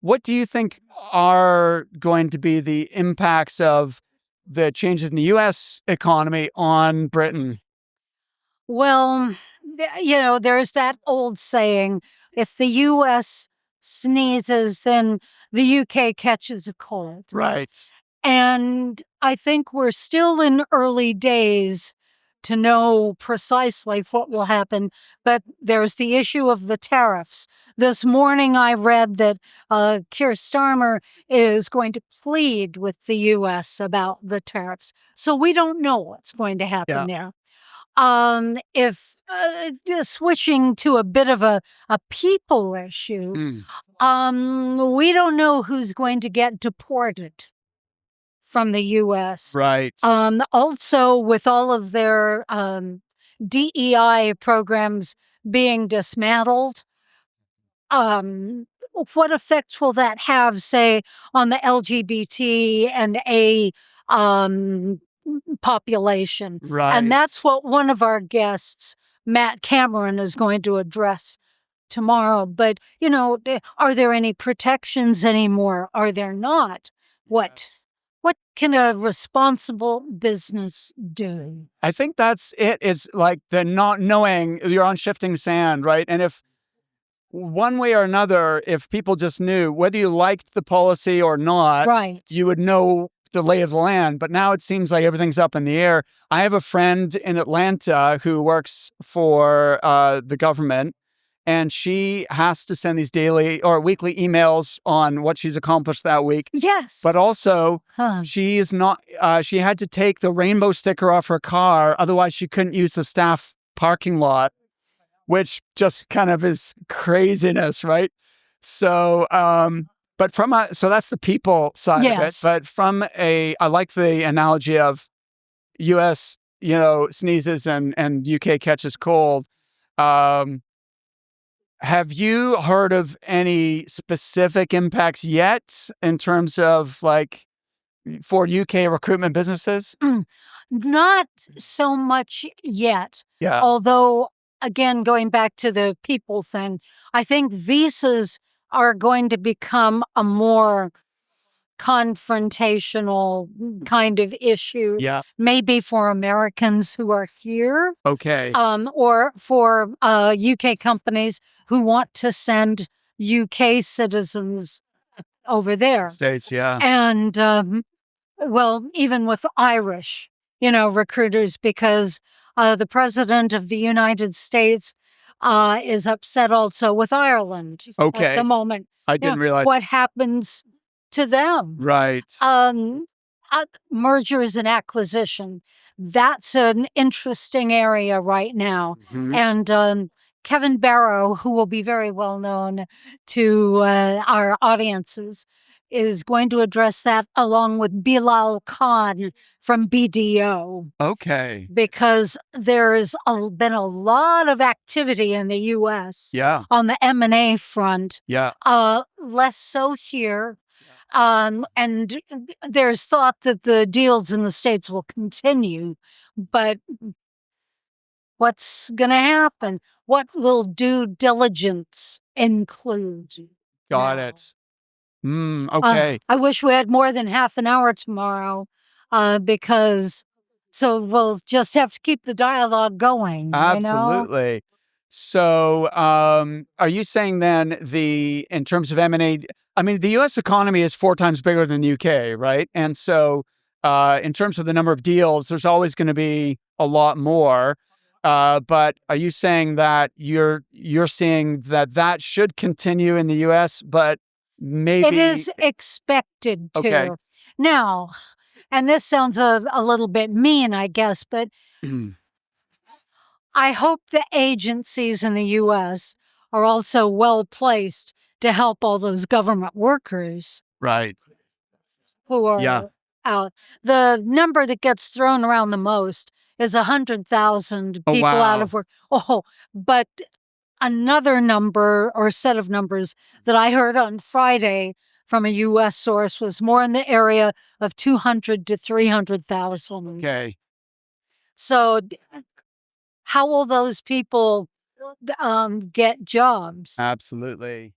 what do you think are going to be the impacts of the changes in the U.S. economy on Britain? Well, there's that old saying, if the U.S. sneezes, then the U.K. catches a cold. Right. And I think we're still in early days to know precisely what will happen. But there's the issue of the tariffs. This morning I read that Keir Starmer is going to plead with the U.S. about the tariffs. So we don't know what's going to happen there. If switching to a bit of a people issue, we don't know who's going to get deported from the U.S. Right. Also, with all of their DEI programs being dismantled, what effect will that have, say, on the LGBT and A population? Right. And that's what one of our guests, Matt Cameron, is going to address tomorrow. But, are there any protections anymore? Are there not? What can a responsible business do? I think that's it, is like the not knowing, you're on shifting sand, right? And if one way or another, if people just knew whether you liked the policy or not, right, you would know the lay of the land. But now it seems like everything's up in the air. I have a friend in Atlanta who works for the government, and she has to send these daily or weekly emails on what she's accomplished that week. Yes. But also, she is not. She had to take the rainbow sticker off her car, otherwise she couldn't use the staff parking lot, which just kind of is craziness, right? So, but so that's the people side of it. But I like the analogy of U.S. sneezes and UK catches cold. Have you heard of any specific impacts yet in terms of for UK recruitment businesses? Not so much yet. Yeah. Although, again, going back to the people thing, I think visas are going to become a more confrontational kind of issue. Yeah. Maybe for Americans who are here. Okay. Or for UK companies who want to send UK citizens over there. States, yeah. And, even with Irish, recruiters, because the president of the United States is upset also with Ireland at the moment. I didn't realize. What happens to them? Right. Mergers and acquisition. That's an interesting area right now. Mm-hmm. And Kevin Barrow, who will be very well known to our audiences, is going to address that along with Bilal Khan from BDO. Okay. Because there's been a lot of activity in the U.S. On the M&A front. Yeah. Less so here. And there's thought that the deals in the States will continue. But what's going to happen? What will due diligence include? Got it. Okay. I wish we had more than half an hour tomorrow, so we'll just have to keep the dialogue going. Absolutely. So, are you saying then in terms of M&A, I mean, the U.S. economy is 4 times bigger than the UK, right? And so, in terms of the number of deals, there's always going to be a lot more. But are you saying that you're seeing that should continue in the U.S., but maybe it is expected to. Okay. Now, and this sounds a little bit mean, I guess, but I hope the agencies in the U.S. are also well placed to help all those government workers. Right. Who are out. The number that gets thrown around the most is 100,000 people out of work. But another number or set of numbers that I heard on Friday from a U.S. source was more in the area of 200 to 300,000. Okay. So how will those people get jobs? Absolutely.